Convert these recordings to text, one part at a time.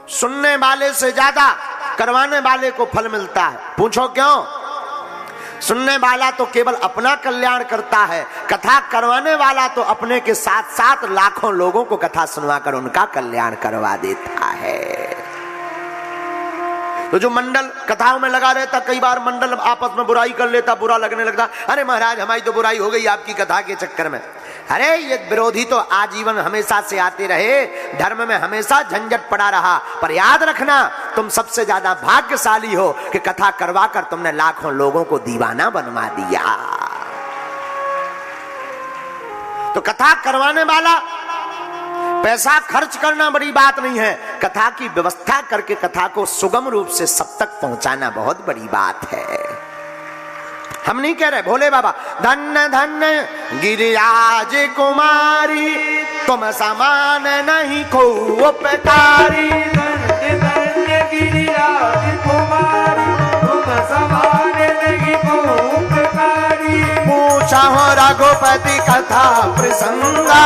सुनने वाले से ज्यादा करवाने वाले को फल मिलता है। पूछो क्यों? सुनने वाला तो केवल अपना कल्याण करता है, कथा करवाने वाला तो अपने के साथ साथ लाखों लोगों को कथा सुनवाकर उनका कल्याण करवा देता है। तो जो मंडल कथाओं में लगा रहता, कई बार मंडल आपस में बुराई कर लेता, बुरा लगने लगता, अरे महाराज हमारी तो बुराई हो गई आपकी कथा के चक्कर में। अरे ये विरोधी तो आजीवन हमेशा से आते रहे, धर्म में हमेशा झंझट पड़ा रहा, पर याद रखना तुम सबसे ज्यादा भाग्यशाली हो कि कथा करवा कर तुमने लाखों लोगों को दीवाना बनवा दिया। तो कथा करवाने वाला, पैसा खर्च करना बड़ी बात नहीं है, कथा की व्यवस्था करके कथा को सुगम रूप से सब तक पहुंचाना बहुत बड़ी बात है। हम नहीं कह रहे भोले बाबा धन्य धन्य गिरिराज कुमारी तुम समान नहीं को उपकारी, धन्य धन्य गिरिराज कुमारी तुम समान नहीं को उपकारी। पूछा हो रघुपति कथा प्रसंगा,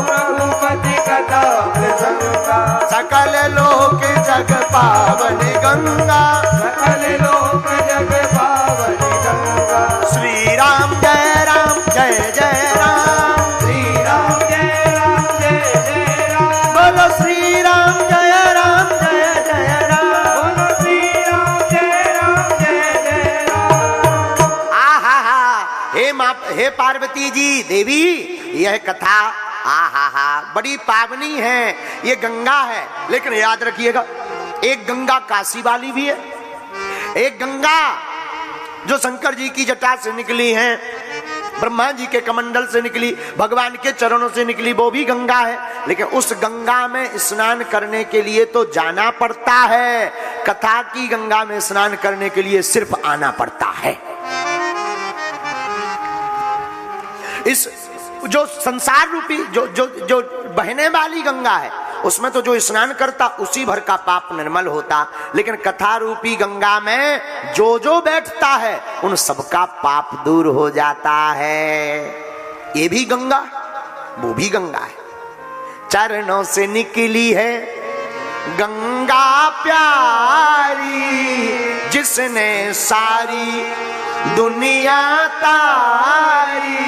रघुपति कथा प्रसंगा, सकल लोक जग पावन गंगा, सकल लोक जग पावन गंगा। श्री राम जय राम जय जय राम, श्री राम जय राम जय जय राम, बोलो श्री राम जय राम जय जय राम, बोलो श्री राम जय राम जय जय राम। आहा हा, हे पार्वती जी देवी, यह कथा आहा हा बड़ी पावनी है, ये गंगा है। लेकिन याद रखिएगा एक गंगा काशी वाली भी है, एक गंगा जो शंकर जी की जटा से निकली है, ब्रह्मा जी के कमंडल से निकली, भगवान के चरणों से निकली, वो भी गंगा है। लेकिन उस गंगा में स्नान करने के लिए तो जाना पड़ता है, कथा की गंगा में स्नान करने के लिए सिर्फ आना पड़ता है। इस जो संसार रूपी जो बहने वाली गंगा है, उसमें तो जो स्नान करता उसी भर का पाप निर्मल होता, लेकिन कथा रूपी गंगा में जो बैठता है उन सबका पाप दूर हो जाता है। ये भी गंगा वो भी गंगा है, चरणों से निकली है गंगा प्यारी, जिसने सारी दुनिया तारी।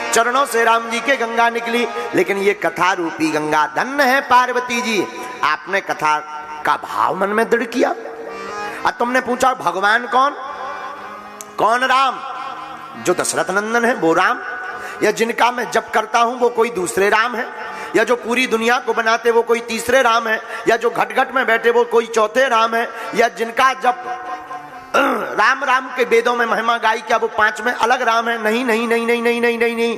चरणों से राम जी के गंगा निकली, लेकिन ये कथा रूपी गंगा धन्य है पार्वती जी, आपने कथा का भाव मन में दृढ़ किया। अब तुमने पूछा भगवान कौन? कौन राम? जो दशरथ नंदन है वो राम, या जिनका मैं जप करता हूं वो कोई दूसरे राम है, या जो पूरी दुनिया को बनाते वो कोई तीसरे राम है, या जो घट घट में बैठे वो कोई चौथे राम है, या जिनका जप राम राम के वेदों में महिमा गाई क्या वो पांच में अलग राम है? नहीं नहीं नहीं नहीं नहीं नहीं नहीं नहीं,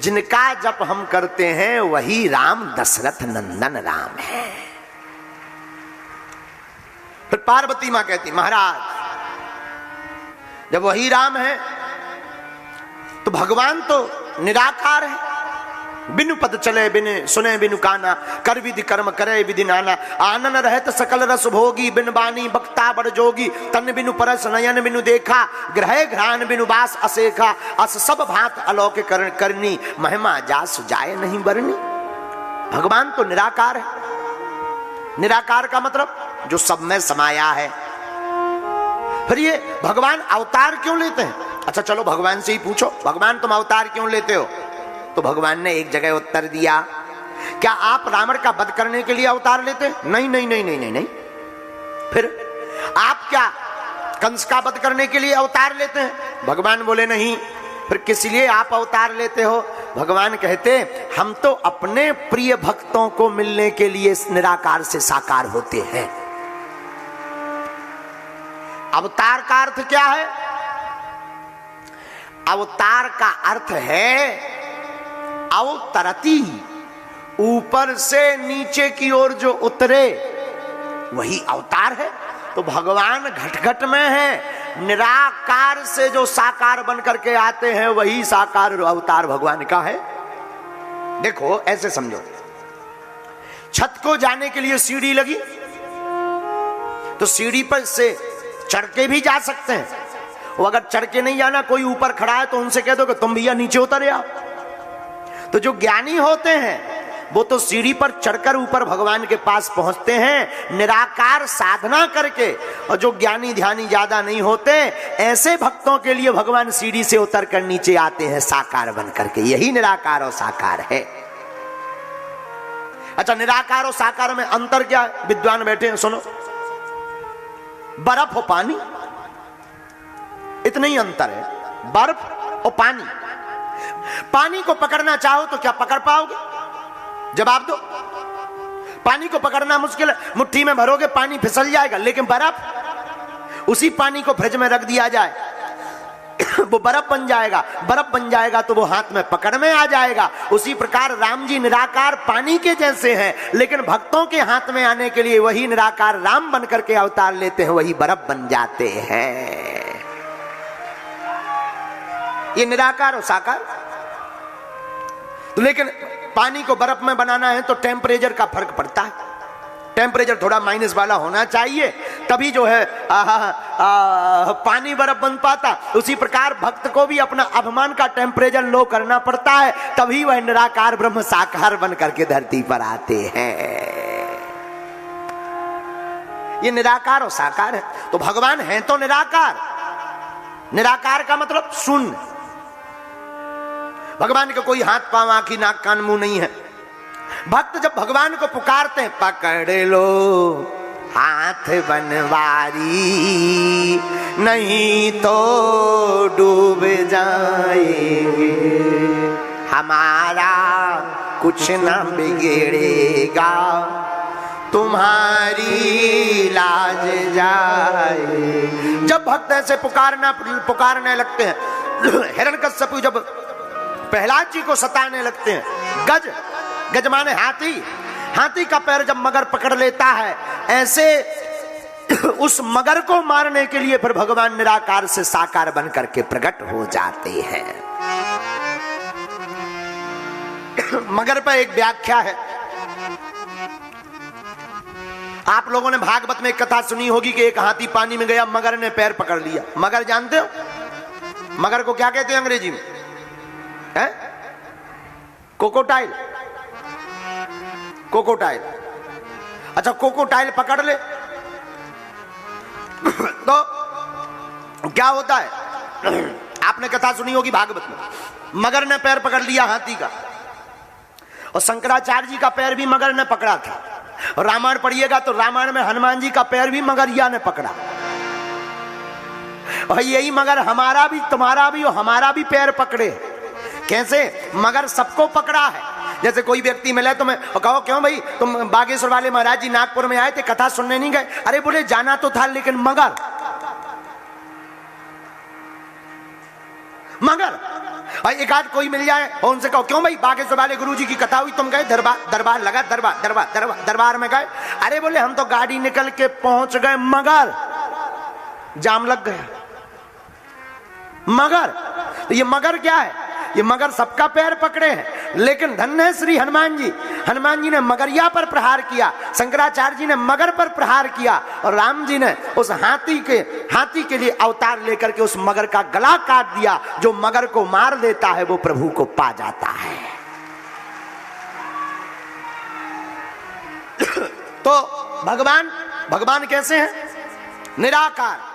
जिनका जप हम करते हैं वही राम दशरथ नंदन राम है। फिर पार्वती मां कहती महाराज जब वही राम है तो भगवान तो निराकार है, बिनु पद चले बिनु सुने बिनु काना, कर विधि कर्म करे विधि नाना, आनन रहत सकल रस भोगी, बिन बानी बक्ता बड़ जोगी, तन बिनु परस नयन बिनु देखा, ग्रह घ्राण बिनु बास असेखा, अस सब भांत अलौकिक करनी, महिमा जास जाए नहीं बरनी। भगवान तो निराकार है। निराकार का मतलब जो सब में समाया है। फिर ये भगवान अवतार क्यों लेते हैं? अच्छा चलो भगवान से ही पूछो, भगवान तुम अवतार क्यों लेते हो? तो भगवान ने एक जगह उत्तर दिया, क्या आप रावण का वध करने के लिए अवतार लेते? नहीं नहीं नहीं नहीं नहीं नहीं। फिर आप क्या कंस का वध करने के लिए अवतार लेते हैं? भगवान बोले नहीं। फिर किस लिए आप अवतार लेते हो? भगवान कहते हम तो अपने प्रिय भक्तों को मिलने के लिए निराकार से साकार होते हैं। अवतार का अर्थ क्या है? अवतार का अर्थ है अवतरती, ऊपर से नीचे की ओर जो उतरे वही अवतार है। तो भगवान घट घट में है, निराकार से जो साकार बन करके आते हैं वही साकार अवतार भगवान का है। देखो ऐसे समझो, छत को जाने के लिए सीढ़ी लगी तो सीढ़ी पर से चढ़ के भी जा सकते हैं, वो अगर चढ़ के नहीं जाना, कोई ऊपर खड़ा है तो उनसे कह दो कि तुम भैया नीचे उतर आओ। तो जो ज्ञानी होते हैं वो तो सीढ़ी पर चढ़कर ऊपर भगवान के पास पहुंचते हैं निराकार साधना करके। और जो ज्ञानी ध्यानी ज्यादा नहीं होते, ऐसे भक्तों के लिए भगवान सीढ़ी से उतर कर नीचे आते हैं साकार बन करके। यही निराकार और साकार है। अच्छा, निराकार और साकार में अंतर क्या है? विद्वान बैठे हैं, सुनो। बर्फ और पानी, इतना ही अंतर है, बर्फ और पानी। पानी को पकड़ना चाहो तो क्या पकड़ पाओगे? जवाब दो। पानी को पकड़ना मुश्किल है, मुट्ठी में भरोगे पानी फिसल जाएगा। लेकिन बर्फ, उसी पानी को फ्रिज में रख दिया जाए वो बर्फ बन जाएगा। बर्फ बन जाएगा तो वो हाथ में पकड़ में आ जाएगा। उसी प्रकार राम जी निराकार पानी के जैसे हैं, लेकिन भक्तों के हाथ में आने के लिए वही निराकार राम बन करके अवतार लेते हैं, वही बर्फ बन जाते हैं। ये निराकार और साकार। तो लेकिन पानी को बर्फ में बनाना है तो टेम्परेचर का फर्क पड़ता है। टेम्परेचर थोड़ा माइनस वाला होना चाहिए, तभी जो है पानी बर्फ बन पाता। उसी प्रकार भक्त को भी अपना अभिमान का टेम्परेचर लो करना पड़ता है, तभी वह निराकार ब्रह्म साकार बन करके धरती पर आते हैं। ये निराकार और साकार है। तो भगवान है तो निराकार। निराकार का मतलब शून्य। भगवान का कोई हाथ पांव आंखी नाक कान मुंह नहीं है। भक्त जब भगवान को पुकारते हैं, पकड़ लो हाथ बनवारी, नहीं तो डूब जाएंगे, हमारा कुछ न बिगड़ेगा, तुम्हारी लाज जाए। जब भक्त ऐसे पुकारने लगते हैं, हिरण्यकश्यप जब प्रहलाद जी को सताने लगते हैं, गज माने हाथी, हाथी का पैर जब मगर पकड़ लेता है, ऐसे उस मगर को मारने के लिए फिर भगवान निराकार से साकार बन करके प्रकट हो जाते हैं। मगर पर एक व्याख्या है। आप लोगों ने भागवत में एक कथा सुनी होगी कि एक हाथी पानी में गया, मगर ने पैर पकड़ लिया। मगर जानते हो मगर को क्या कहते हैं अंग्रेजी में? है कोकोटाइल। कोकोटाइल। अच्छा, कोकोटाइल पकड़ ले तो क्या होता है? आपने कथा सुनी होगी भागवत में, मगर ने पैर पकड़ लिया हाथी का, और शंकराचार्य जी का पैर भी मगर ने पकड़ा था। और रामायण पढ़िएगा तो रामायण में हनुमान जी का पैर भी मगरिया ने पकड़ा। और यही मगर हमारा भी, तुम्हारा भी और हमारा भी पैर पकड़े। कैसे? मगर सबको पकड़ा है। जैसे कोई व्यक्ति मिले तो मैं कहो, क्यों भाई तुम बागेश्वर वाले महाराज जी नागपुर में आए थे, कथा सुनने नहीं गए? अरे बोले जाना तो था, लेकिन मगर और एक आध कोई मिल जाए और उनसे कहो, क्यों भाई बागेश्वर वाले गुरुजी की कथा हुई, तुम गए? दरबार लगा, दरबार में गए? अरे बोले हम तो गाड़ी निकल के पहुंच गए, मगर जाम लग गया। मगर, तो ये मगर क्या है? ये मगर सबका पैर पकड़े हैं। लेकिन धन्य है श्री हनुमान जी, हनुमान जी ने मगरिया पर प्रहार किया, शंकराचार्य जी ने मगर पर प्रहार किया, और राम जी ने उस हाथी के लिए अवतार लेकर के उस मगर का गला काट दिया। जो मगर को मार देता है वो प्रभु को पा जाता है। तो भगवान कैसे हैं? निराकार।